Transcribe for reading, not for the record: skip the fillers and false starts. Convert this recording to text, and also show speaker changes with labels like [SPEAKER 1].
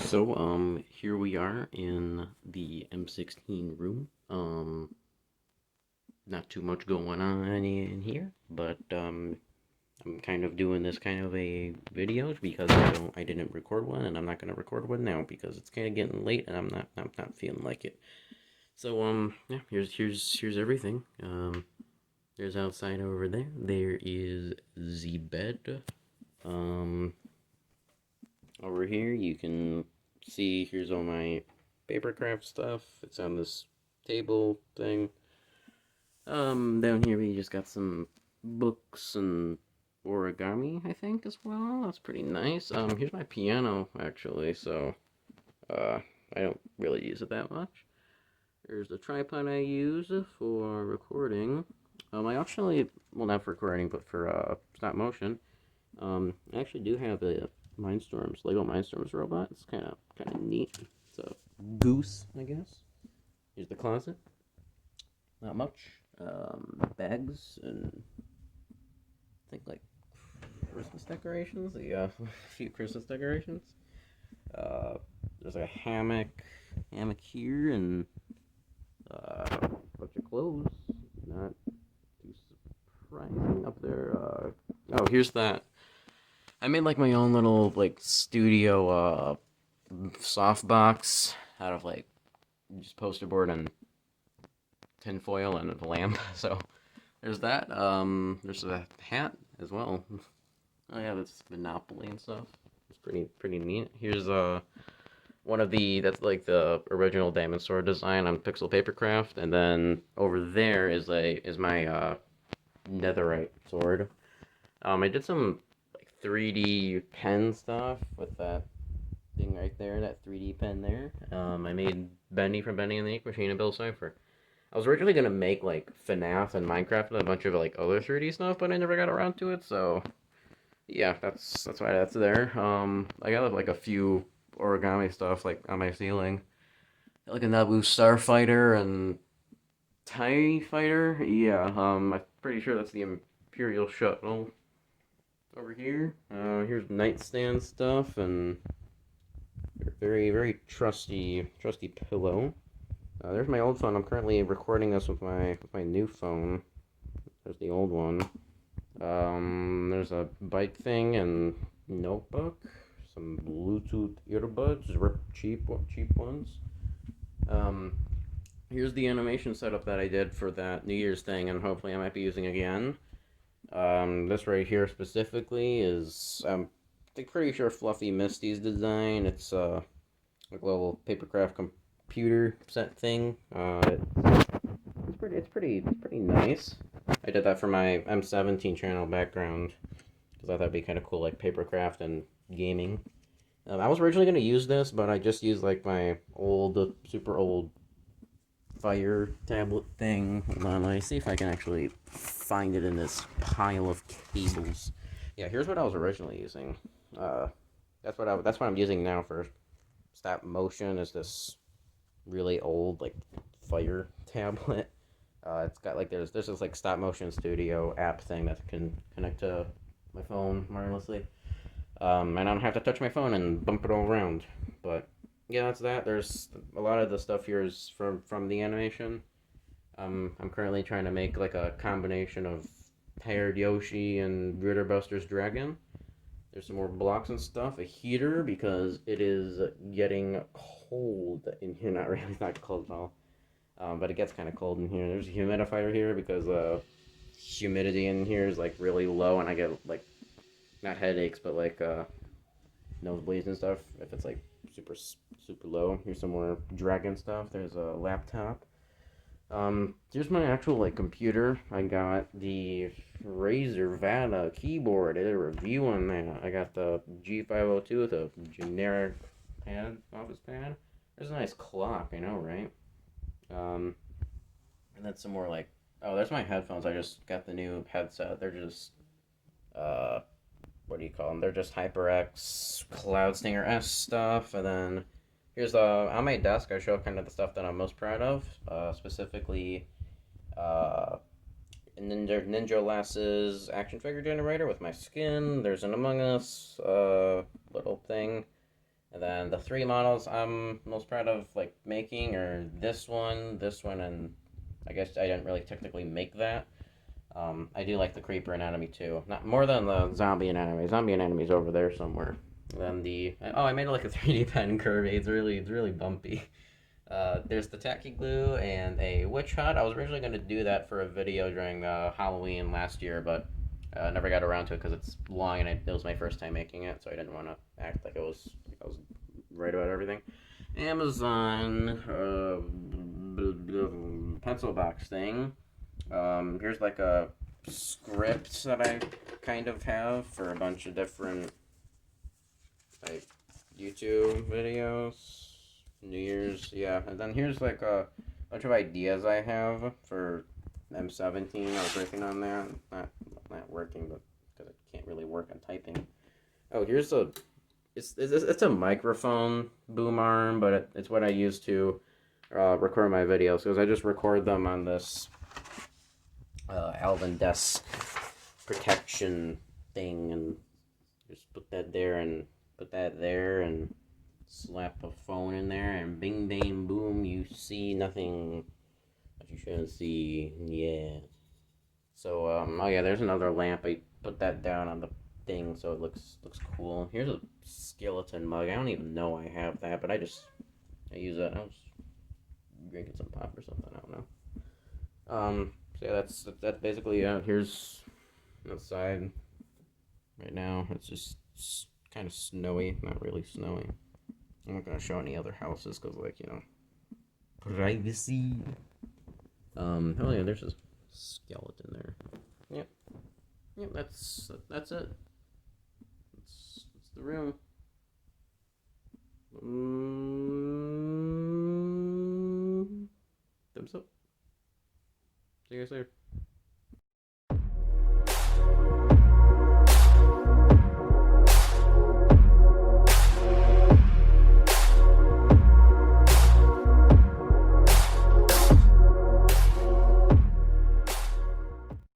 [SPEAKER 1] So, here we are in the M16 room. Not too much going on in here, but, I'm kind of doing this kind of a video because I didn't record one, and I'm not gonna record one now because it's kind of getting late, and I'm not feeling like it. So, yeah, here's everything. There's outside over there. There is the bed. Um, Over here you can see here's all my papercraft stuff. It's on this table thing. Down here we just got some books and origami, I think, as well. That's pretty nice. Here's my piano, actually, so, uh, I don't really use it that much. There's the tripod I use for recording. I actually, well, not for recording, but for, stop motion. I actually do have a Lego Mindstorms robot. It's kind of neat. It's a goose, I guess. Here's the closet. Not much. Bags and I think like Christmas decorations. Yeah, a few Christmas decorations. There's a hammock here, and a bunch of clothes. Not too surprising up there. Oh, here's that. I made like my own little like studio softbox out of like just poster board and tinfoil and a lamp. So there's that. There's a hat as well. Oh yeah, that's Monopoly and stuff. It's pretty neat. Here's one of the that's like the original Diamond Sword design on Pixel Papercraft, and then over there is my netherite sword. I did some like 3D pen stuff with that thing right there, that 3D pen there. I made Bendy from Bendy and the Ink Machine and Bill Cipher. I was originally gonna make like FNAF and Minecraft and a bunch of like other 3D stuff, but I never got around to it. So yeah, that's why that's there. I got like a few origami stuff like on my ceiling, like a Naboo Starfighter and TIE Fighter. Yeah, I'm pretty sure that's the Imperial Shuttle over here. Here's nightstand stuff and very trusty pillow. There's my old phone. I'm currently recording this with my new phone. There's the old one. There's a bike thing and notebook. Some Bluetooth earbuds, cheap ones. Um, Here's the animation setup that I did for that New Year's thing, and hopefully I might be using again. This right here specifically is I'm pretty sure Fluffy Misty's design. It's like a little papercraft computer set thing. It's pretty nice. I did that for my M17 channel background because I thought it'd be kind of cool, like papercraft and gaming. I was originally gonna use this, but I just used like my old, super old Fire tablet thing. Hold on, let me see if I can actually find it in this pile of cables. Yeah, here's what I was originally using. That's what I'm using now for stop motion. Is this really old like Fire tablet? It's got like there's this like stop motion studio app thing that can connect to my phone wirelessly. And I don't have to touch my phone and bump it all around. But yeah, that's that. There's a lot of the stuff here is from the animation. I'm currently trying to make like a combination of Tired Yoshi and rooterbuster's dragon. There's some more blocks and stuff. A heater because it is getting cold in here. Not really, it's not cold at all. But it gets kind of cold in here. There's a humidifier here because humidity in here is like really low, and I get like not headaches, but like nosebleeds and stuff if it's like super low. Here's some more dragon stuff. There's a laptop. Here's my actual like computer. I got the Razer Vata keyboard. I did a review on that. I got the G502 with a generic pad, office pad. There's a nice clock, I know, right? And then some more like, oh, there's my headphones. I just got the new headset. They're just, what do you call them? They're just HyperX Cloud Stinger S stuff. And then here's on my desk, I show kind of the stuff that I'm most proud of. Specifically, Ninja Lass's action figure generator with my skin. There's an Among Us little thing. And then the three models I'm most proud of like making are this one, and I guess I didn't really technically make that. I do like the creeper anatomy too. Not more than the zombie anatomy. Zombie anatomy's over there somewhere. Then I made it like a 3D pen curve. It's really bumpy. There's the tacky glue and a witch hut. I was originally going to do that for a video during Halloween last year, but never got around to it because it's long and it was my first time making it, so I didn't want to act like I was right about everything. Amazon pencil box thing. Here's like a script that I kind of have for a bunch of different like YouTube videos. New Year's, yeah. And then here's like a bunch of ideas I have for M17. I was working on that. Not working, but because it can't really work on typing. Oh, here's it's a microphone boom arm, but it's what I use to record my videos because I just record them on this Alvin desk protection thing and just put that there and put that there and slap a phone in there and bing bang boom, you see nothing that you shouldn't see. Yeah. So oh yeah, there's another lamp. I put that down on the thing so it looks cool. Here's a skeleton mug. I don't even know I have that, but I use it. I was drinking some pop or something. I don't know. So yeah, that's basically it. Here's outside right now. It's just kind of snowy, not really snowy. I'm not gonna show any other houses because, like, privacy. Oh yeah, there's a skeleton there. Yep, yep. That's it. That's the room. Thumbs up. See you guys later.